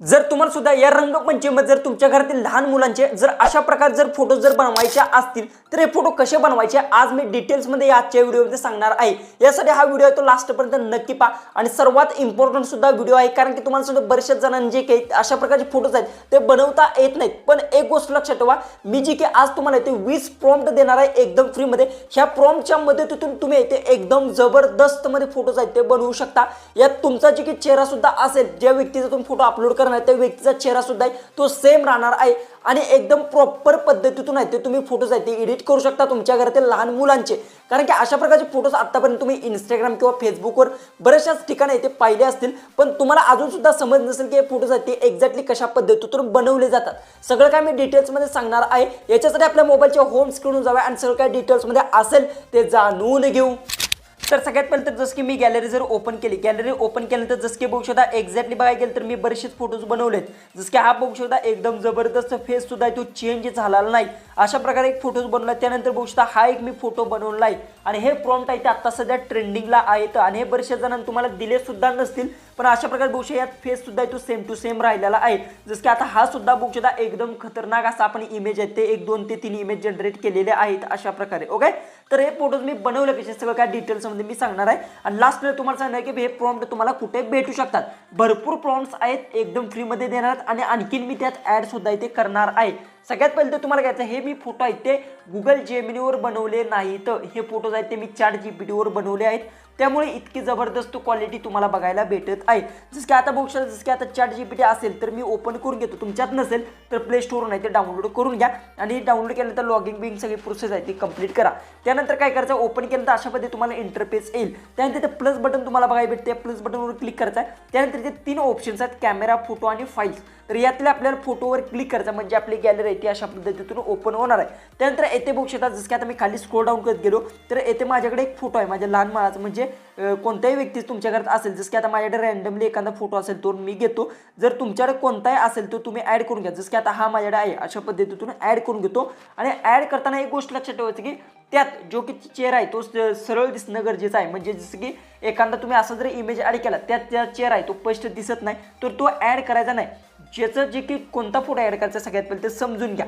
जर तुम्हाला सुद्धा या रंगपंचमीमध्ये जर तुमच्या घरातील लहान मुलांचे जर अशा प्रकारे जर फोटो जर बनवायचे असतील तर हे फोटो कसे बनवायचे आज मी डिटेल्समध्ये आजच्या व्हिडिओमध्ये सांगणार आहे। यासाठी हा व्हिडिओ आहे तो लास्टपर्यंत नक्की पहा आणि सर्वात इम्पॉर्टंट सुद्धा व्हिडिओ आहे, कारण की तुम्हाला सुद्धा बरेचशा जणांना जे काही अशा प्रकारचे फोटोज आहेत ते बनवता येत नाहीत। पण एक गोष्ट लक्षात ठेवा, मी जी की आज तुम्हाला ते 20 प्रॉम्प्ट देणार आहे एकदम फ्री मध्ये। ह्या प्रॉम्प्टच्या मदतीतून तुम्ही ते एकदम जबरदस्त मध्ये फोटोज आहेत ते बनवू शकता। यात तुमचा जे की चेहरा सुद्धा असेल, ज्या व्यक्तीचा तुम्ही फोटो अपलोड करणार त्या व्यक्तीचा चेहरा सुद्धा तो सेम राहणार आहे आणि एकदम प्रॉपर पद्धतीतून आहे ते तुम्ही फोटोज आहेत ते एडिट करू शकता तुमच्या घरातील लहान मुलांचे। कारण की अशा प्रकारचे फोटोज आतापर्यंत तुम्ही इंस्टाग्राम किंवा फेसबुकवर बरेचशाच ठिकाणी ते पाहिले असतील, पण तुम्हाला अजून सुद्धा समज नसेल की हे फोटोज आहेत ते एक्झॅक्टली कशा पद्धतीतून बनवले जातात। सगळं काय मी डिटेल्समध्ये सांगणार आहे। याच्यासाठी आपल्या मोबाईलच्या होम स्क्रीनवर जाऊया आणि सगळं काय डिटेल्समध्ये असेल ते जाणून घेऊ। तर सगळ्यात पहिले तर जसं की मी गॅलरी जर ओपन केली, गॅलरी ओपन केल्यानंतर जसं की बघू शकता एक्झॅक्टली बघायला गेलं तर मी बरेचसेच फोटोज बनवलेत। जसं की हा बघू शकता एकदम जबरदस्त फेस सुद्धा तो चेंज झालेला नाही, अशा प्रकारे एक फोटोज बनवला। त्यानंतर बघू शकता हा एक मी फोटो बनवला आहे आणि हे प्रॉम्प्ट आहे ते आता सध्या ट्रेंडिंगला आहेत आणि हे बरेचशा जणांना तुम्हाला दिले सुद्धा नसतील, पण अशा प्रकारे बघू शकता यात फेस सुद्धा तो सेम टू सेम राहिलेला आहे। जसं की आता हा सुद्धा बघू शकता एकदम खतरनाक असा आपण इमेज आहे ते 1 2 ते 3 इमेज जनरेट केलेले आहेत अशा प्रकारे। ओके, तर हे फोटोज मी बनवले कसे सगळं काय डिटेल्समध्ये मी सांगणार आहे आणि लास्टला तुम्हाला सांगणार की हे प्रॉम्प्ट तुम्हाला कुठे भेटू शकतात। भरपूर प्रॉम्प्ट्स आहेत एकदम फ्री मध्ये देणार आणि आणखीन मी त्यात ऍड सुद्धा इथे करणार आहे। सगळ्यात पहिले तर तुम्हाला घ्यायचं हे मी फोटो आहेत ते गुगल जेमिनीवर बनवले नाहीत, हे फोटोज आहेत ते मी ChatGPTवर बनवले आहेत, त्यामुळे इतकी जबरदस्त क्वालिटी तुम्हाला बघायला भेटत आहे। जसं की आता बघू शकता, जसं की आता ChatGPT असेल तर मी ओपन करून घेतो, तुमच्यात नसेल तर प्ले स्टोरवरून आहे ते डाउनलोड करून घ्या आणि डाउनलोड केल्यानंतर लॉगिंग बिंग सगळी प्रोसेस आहे ती कंप्लीट करा। त्यानंतर काय करायचं, ओपन केल्यानंतर अशा पद्धतीने तुम्हाला इंटरफेस येईल। त्यानंतर ते प्लस बटन तुम्हाला बघायला भेटते, प्लस बटनवर क्लिक करायचं आहे। त्यानंतर ते 3 ऑप्शन्स आहेत, कॅमेरा, फोटो आणि फाईल्स। तर यातले आपल्याला फोटोवर क्लिक करायचं म्हणजे आपली गॅलरी आहे ती अशा पद्धतीतून ओपन होणार आहे। त्यानंतर येथे बघू शकता, जसं की आता मी खाली स्क्रोल डाऊन करत गेलो तर येथे माझ्याकडे एक फोटो आहे माझ्या लहान मुलाचा, म्हणजे कोणत्याही व्यक्ती तुमच्या घरात असेल, जसं की आता माझ्याकडे रँडमली एखादा फोटो असेल तो मी घेतो। जर तुमच्याकडे कोणताही असेल तो तुम्ही ऍड करून घ्या। जसं की आता हा माझ्याकडे आहे अशा पद्धतीतून ऍड करून घेतो आणि ऍड करताना एक गोष्ट लक्षात ठेवायची की त्यात जो की चेहरा आहे तो सरळ दिसणं गरजेचं आहे। म्हणजे जसं की एखादा तुम्ही असा जर इमेज ऍड केला त्यात त्या चेहरा आहे तो स्पष्ट दिसत नाही तर तो ऍड करायचा नाही। ज्याचं जे की कोणता फोटो ऍड करायचा सगळ्यात पहिले ते समजून घ्या,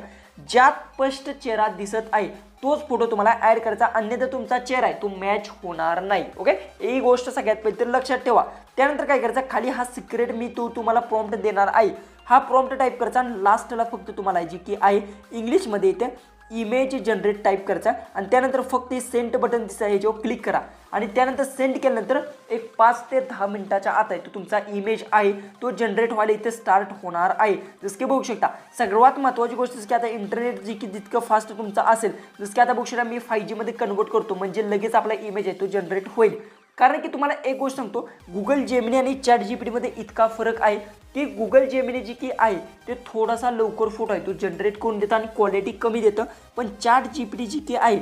ज्यात स्पष्ट चेहरा दिसत आहे तोच फोटो तुम्हाला ऍड करायचा, अन्यथा तुमचा चेहरा आहे तो मॅच होणार नाही। ओके, ही गोष्ट सगळ्यात पहिले तर लक्षात ठेवा। त्यानंतर काय करायचं, खाली हा सिक्रेट मी तुम्हाला प्रॉम्प्ट देणार आहे, हा प्रॉम्प्ट टाईप करायचा आणि लास्टला फक्त तुम्हाला जी की आहे इंग्लिशमध्ये येते इमेज जनरेट टाईप करायचा आणि त्यानंतर फक्त हे सेंड बटन दिसतं याच्यावर क्लिक करा आणि त्यानंतर सेंड केल्यानंतर एक 5 ते 10 मिनिटाच्या आत आहे तो तुमचा इमेज आहे तो जनरेट व्हायला इथे स्टार्ट होणार आहे। जसं की बघू शकता सर्वात महत्त्वाची गोष्ट जसं की आता इंटरनेट जी की जितकं फास्ट तुमचा असेल, जसं की आता बघू शकता मी 5G मध्ये कन्वर्ट करतो म्हणजे लगेच आपला इमेज आहे तो जनरेट होईल। कारण की तुम्हाला एक गोष्ट सांगतो, गुगल जेमिनी आणि ChatGPT मध्ये इतका फरक आहे की गुगल जेमिनी जी की आहे ते थोडासा लवकर फोटो आहे तो जनरेट करून देतं आणि क्वालिटी कमी देतं, पण ChatGPT जी की आहे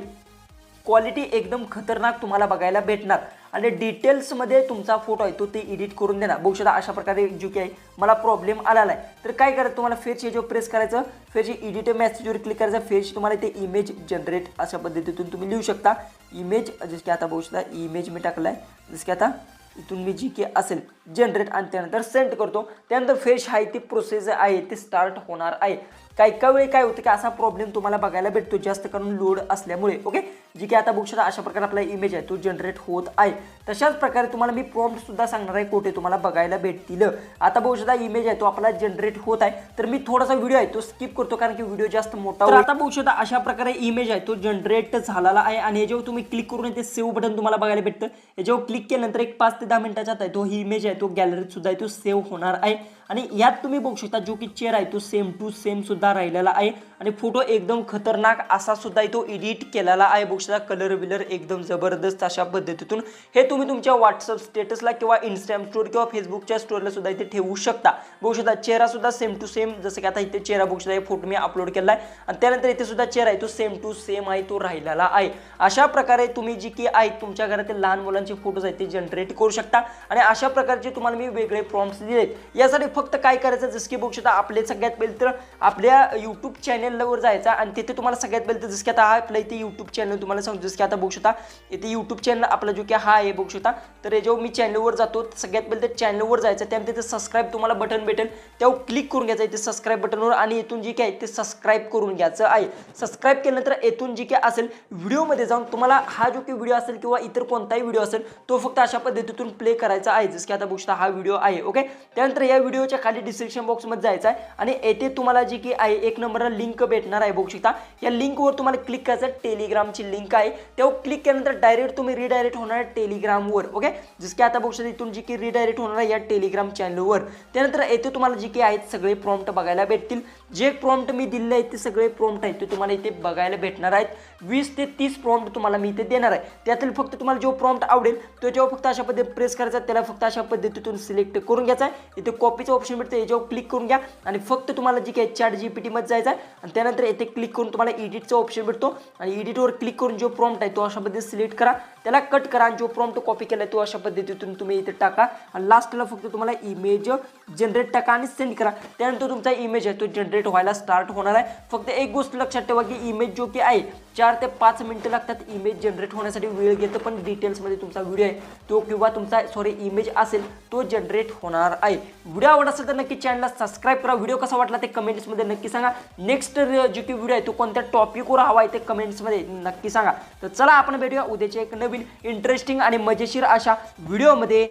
क्वालिटी एकदम खतरनाक तुम्हाला बघायला भेटणार आणि डिटेल्समध्ये तुमचा फोटो आहे तो ते एडिट करून देणार। बघू शकता अशा प्रकारे जो की आहे मला प्रॉब्लेम आलेला आहे तर काय करायचं, तुम्हाला फेच याच्यावर प्रेस करायचं, फेच एडिट मेसेजवर क्लिक करायचं, फेच तुम्हाला ते इमेज जनरेट अशा पद्धतीतून तुम्ही लिहू शकता इमेज। जसं की आता बघू शकता इमेज मी टाकला आहे, जसं की आता इथून मी जी की असेल जनरेट आणि त्यानंतर सेंड करतो, त्यानंतर फेच आहे ती प्रोसेस आहे ते स्टार्ट होणार आहे। काही वेळी काय होतं की असा प्रॉब्लेम तुम्हाला बघायला भेटतो जास्त करून लोड असल्यामुळे। ओके, जी की आता बघू शकता अशा प्रकारे आपला इमेज आहे तो जनरेट होत आहे। तशाच प्रकारे तुम्हाला मी प्रॉम्प्ट सुद्धा सांगणार आहे कुठे तुम्हाला बघायला भेटतील। आता बघू शकता इमेज आहे तो आपला जनरेट होत आहे, तर मी थोडासा व्हिडिओ आहे तो स्किप करतो कारण की व्हिडिओ जास्त मोठा होईल। आता बघू शकता अशा प्रकारे इमेज आहे तो जनरेट झालेला आहे आणि याच्यावर तुम्ही क्लिक करून ते सेव्ह बटन तुम्हाला बघायला भेटतं। याच्यावर क्लिक केल्यानंतर एक 5 ते 10 मिनिटाच्या आत आहे तो ही इमेज आहे तो गॅलरीत सुद्धा आहे तो सेव्ह होणार आहे आणि यात तुम्ही बघू शकता जो की चेहरा आहे तो सेम टू सेम सुद्धा राहिलेला आहे आणि फोटो एकदम खतरनाक असा सुद्धा तो एडिट केलेला आहे। बघू शकता कलर बिलर एकदम जबरदस्त अशा पद्धतीतून हे तुम्ही तुमच्या व्हॉट्सअप स्टेटसला किंवा इंस्टाग्राम स्टोरी किंवा फेसबुकच्या स्टोरीला सुद्धा इथे ठेवू शकता। बघू शकता चेहरा सुद्धा सेम टू सेम, जसं की आता इथे चेहरा बघू शकता फोटो मी अपलोड केला आहे आणि त्यानंतर इथे सुद्धा चेहरा आहे तो सेम टू सेम आहे तो राहिलेला आहे। अशा प्रकारे तुम्ही जी की आहे तुमच्या घरातील लहान मुलांचे फोटोज आहेत ते जनरेट करू शकता आणि अशा प्रकारचे तुम्हाला मी वेगळे प्रॉम्प्ट्स दिलेत। यासाठी फक्त काय करायचं, जसं की बघू शकता आपले सगळ्यात पहिले तर आपल्या यूट्यूब चॅनल चॅनलवर जायचं आणि तिथे तुम्हाला सगळ्यात पहिले जसं की आता हा आपलं इथे यूट्यूब चॅनल तुम्हाला सांगतो, जसं की आता बघू शकता इथे यूट्यूब चॅनल आपला जो की हा आहे बघू शकता. तर जेव्हा मी चॅनलवर जातो सगळ्यात पहिले त्या चॅनलवर जायचं, त्यानंतर तिथे सबस्क्राईब तुम्हाला बटन भेटेल, त्यावर क्लिक करून घ्यायचं इथे सबस्क्राईब बटनवर आणि इथून जे काय ते सबस्क्राईब करून घ्यायचं आहे. सबस्क्राईब केल्यानंतर इथून जे काय असेल व्हिडिओमध्ये जाऊन तुम्हाला हा जो की व्हिडिओ असेल किंवा इतर कोणताही व्हिडिओ असेल तो फक्त अशा पद्धतीतून प्ले करायचा आहे, जसं की आता बघू शकता हा व्हिडिओ आहे. ओके, त्यानंतर या व्हिडिओच्या खाली डिस्क्रिप्शन बॉक्समध्ये जायचं आहे आणि येथे तुम्हाला जी की आहे एक नंबरला लिंक भेटणार आहे बघू शकता. या लिंकवर तुम्हाला क्लिक करायचं, टेलिग्रामची लिंक आहे, त्यावर क्लिक केल्यानंतर डायरेक्ट तुम्ही रिडायरेक्ट होणार आहे टेलिग्रामवर. ओके, जसं की आता बघू शकता इथून जी की रिडायरेक्ट होणार आहे या टेलिग्राम चॅनलवर. त्यानंतर येथे तुम्हाला जी की आहेत सगळे प्रॉम्प्ट बघायला भेटतील. जे प्रॉम्प्ट मी दिलेले आहेत ते सगळे प्रॉम्प्ट आहेत ते तुम्हाला इथे बघायला भेटणार आहेत. 20 ते 30 प्रॉम्प्ट तुम्हाला मी इथे देणार आहे. त्यातील फक्त तुम्हाला जो प्रॉम्प्ट आवडेल तो याच्यावर फक्त अशा पद्धतीने प्रेस करायचा, त्याला फक्त अशा पद्धतीतून सिलेक्ट करून घ्यायचा आहे. इथे कॉपीचा ऑप्शन भेटतो, याच्यावर क्लिक करून घ्या आणि फक्त तुम्हाला जी काही चॅट जीपीटी मध्ये जायचं आहे आणि त्यानंतर इथे क्लिक करून तुम्हाला एडिटचा ऑप्शन भेटतो आणि एडिटवर क्लिक करून जो प्रॉम्प्ट आहे तो अशा पद्धतीने सिलेक्ट करा, त्याला कट करा आणि जो प्रॉम्प्ट कॉपी केला तो अशा पद्धतीतून तुम्ही इथे टाका आणि लास्टला फक्त तुम्हाला इमेज जनरेट टाका आणि सेंड करा. त्यानंतर तुमचा इमेज आहे तो जनरेट व्हायला स्टार्ट होणार आहे. फक्त एक गोष्ट लक्षात ठेवा की इमेज जो की आहे 4 ते 5 मिनिटं लागतात इमेज जनरेट होण्यासाठी, वेळ घेतं, पण डिटेल्समध्ये तुमचा व्हिडिओ आहे तो किंवा तुमचा इमेज असेल तो जनरेट होणार आहे. व्हिडिओ आवडत असेल तर नक्की चॅनलला सबस्क्राईब करा. व्हिडिओ कसा वाटला ते कमेंट्समध्ये नक्की सांगा. नेक्स्ट जो की व्हिडिओ आहे तो कोणत्या टॉपिकवर हवा आहे ते कमेंट्समध्ये नक्की सांगा. तर चला आपण भेटूया उद्याच्या एक नवीन इंटरेस्टिंग आणि मजेशीर अशा व्हिडिओमध्ये.